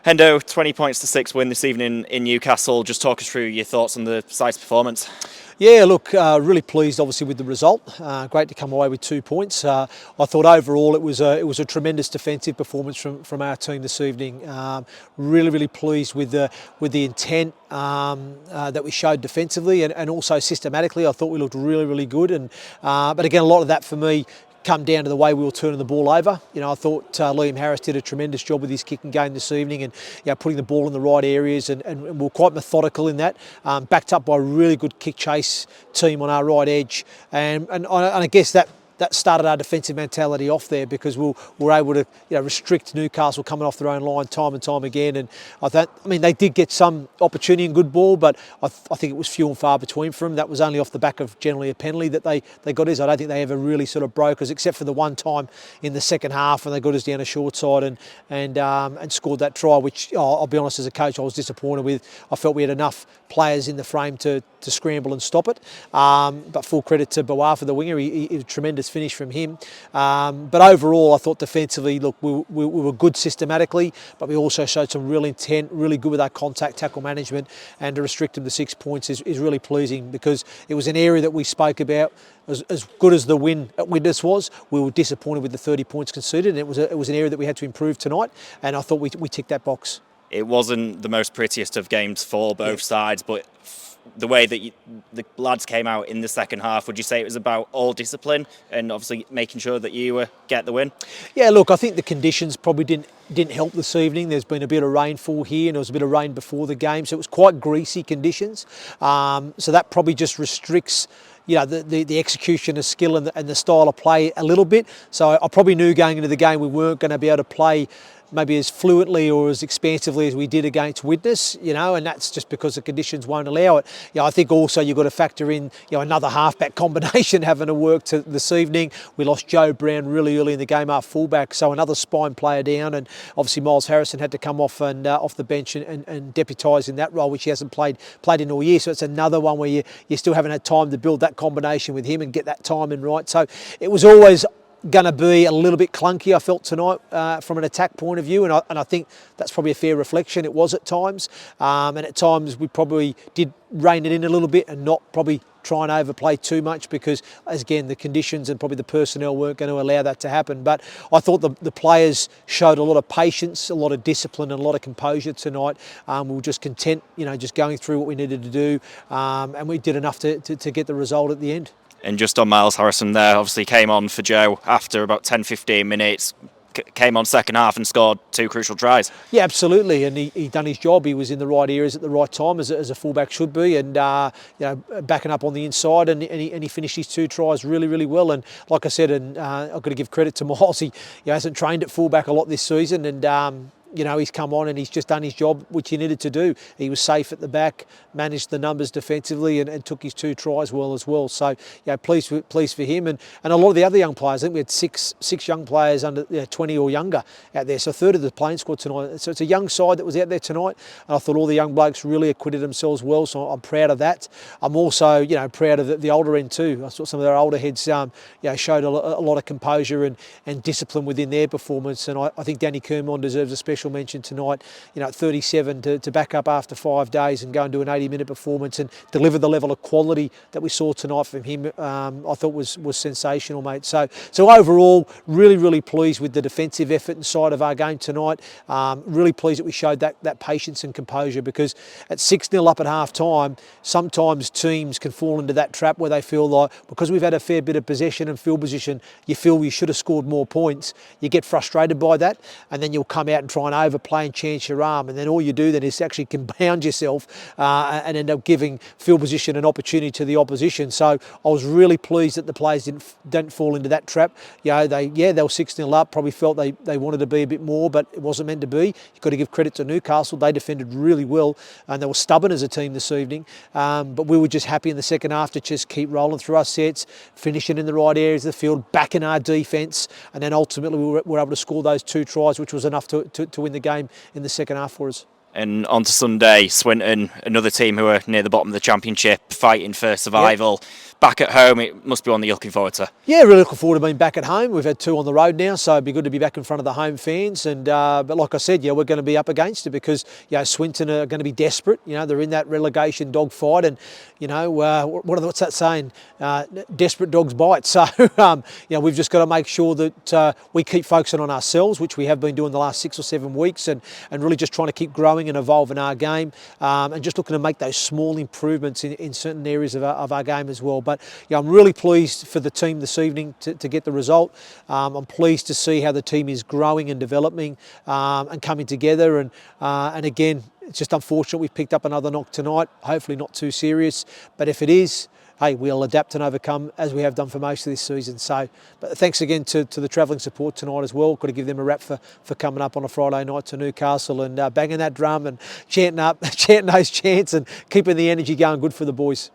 Hendo, 20 points to 6 win this evening in Newcastle. Just talk us through your thoughts on the side's performance. Yeah, look, really pleased obviously with the result. Great to come away with 2 points. I thought overall it was a tremendous defensive performance from our team this evening. Really pleased with the intent that we showed defensively and also systematically. I thought we looked really good. But again, a lot of that for me come down to the way we were turning the ball over. You know, I thought Liam Harris did a tremendous job with his kicking game this evening and putting the ball in the right areas and we were quite methodical in that, backed up by a really good kick chase team on our right edge and I guess that started our defensive mentality off there because we were able to restrict Newcastle coming off their own line time and time again. And they did get some opportunity and good ball, but I think it was few and far between for them. That was only off the back of generally a penalty that they got us. I don't think they ever really sort of broke us, except for the one time in the second half when they got us down a short side and scored that try, which I'll be honest, as a coach, I was disappointed with. I felt we had enough players in the frame to scramble and stop it. But full credit to Boar for the winger. He was a tremendous finish from him. But overall, I thought defensively, look, we were good systematically, but we also showed some real intent, really good with our contact tackle management, and to restrict them to 6 points is really pleasing because it was an area that we spoke about. As good as the win at Widnes was, we were disappointed with the 30 points conceded, and it was an area that we had to improve tonight, and I thought we ticked that box. It wasn't the most prettiest of games for both sides, but the way that the lads came out in the second half, would you say it was about all discipline and obviously making sure that you get the win? Yeah, look, I think the conditions probably didn't help this evening. There's been a bit of rainfall here and there was a bit of rain before the game, so it was quite greasy conditions. So that probably just restricts the execution of skill and the style of play a little bit. So I probably knew going into the game we weren't going to be able to play maybe as fluently or as expansively as we did against Widnes, and that's just because the conditions won't allow it. I think also you've got to factor in, another halfback combination having to work this evening. We lost Joe Brown really early in the game, our fullback, so another spine player down, and obviously Miles Harrison had to come off and off the bench and deputise in that role, which he hasn't played in all year. So it's another one where you still haven't had time to build that combination with him and get that timing right. So it was always going to be a little bit clunky, I felt, tonight from an attack point of view, and I think that's probably a fair reflection. It was at times, and at times we probably did rein it in a little bit and not probably try and overplay too much because, as again, the conditions and probably the personnel weren't going to allow that to happen. But I thought the players showed a lot of patience, a lot of discipline and a lot of composure tonight. We were just content, just going through what we needed to do, and we did enough to get the result at the end. And just on Miles Harrison there, obviously came on for Joe after about 10-15 minutes, came on second half and scored 2 crucial tries. Yeah, absolutely, and he done his job. He was in the right areas at the right time, as a fullback should be, and backing up on the inside, and he finished his 2 tries really well. And like I said, and I've got to give credit to Miles. He hasn't trained at fullback a lot this season, and he's come on and he's just done his job, which he needed to do. He was safe at the back, managed the numbers defensively and took his 2 tries well as well. So, pleased for him. And a lot of the other young players, I think we had six young players under 20 or younger out there. So a third of the playing squad tonight. So it's a young side that was out there tonight. And I thought all the young blokes really acquitted themselves well. So I'm proud of that. I'm also, proud of the older end too. I saw some of their older heads, showed a lot of composure and discipline within their performance. And I think Danny Kermond deserves a special mention tonight. At 37 to back up after 5 days and go and do an 80-minute performance and deliver the level of quality that we saw tonight from him, I thought was sensational, mate. So overall, really pleased with the defensive effort inside of our game tonight. Really pleased that we showed that patience and composure, because at 6-0 up at half time, sometimes teams can fall into that trap where they feel like, because we've had a fair bit of possession and field position, you feel we should have scored more points. You get frustrated by that, and then you'll come out and try and overplay and chance your arm, and then all you do then is actually compound yourself and end up giving field position an opportunity to the opposition. So I was really pleased that the players didn't fall into that trap. They were 6-0 up, probably felt they wanted to be a bit more, but it wasn't meant to be. You've got to give credit to Newcastle. They defended really well and they were stubborn as a team this evening, but we were just happy in the second half to just keep rolling through our sets, finishing in the right areas of the field, backing our defence, and then ultimately we were able to score those 2 tries, which was enough to win the game in the second half for us. And on to Sunday, Swinton, another team who are near the bottom of the championship, fighting for survival. Yep. Back at home, it must be one that you're looking forward to. Yeah, really looking forward to being back at home. We've had 2 on the road now, so it'd be good to be back in front of the home fans. And but like I said, yeah, we're going to be up against it because Swinton are going to be desperate. They're in that relegation dogfight, and what's that saying? Desperate dogs bite. So we've just got to make sure that we keep focusing on ourselves, which we have been doing the last 6 or 7 weeks, and really just trying to keep growing and evolving our game, and just looking to make those small improvements in certain areas of our game as well. But I'm really pleased for the team this evening to get the result. I'm pleased to see how the team is growing and developing and coming together. And again, it's just unfortunate we've picked up another knock tonight. Hopefully not too serious, but if it is, hey, we'll adapt and overcome as we have done for most of this season. So, but thanks again to the travelling support tonight as well. Got to give them a rap for coming up on a Friday night to Newcastle and banging that drum and chanting those chants and keeping the energy going. Good for the boys.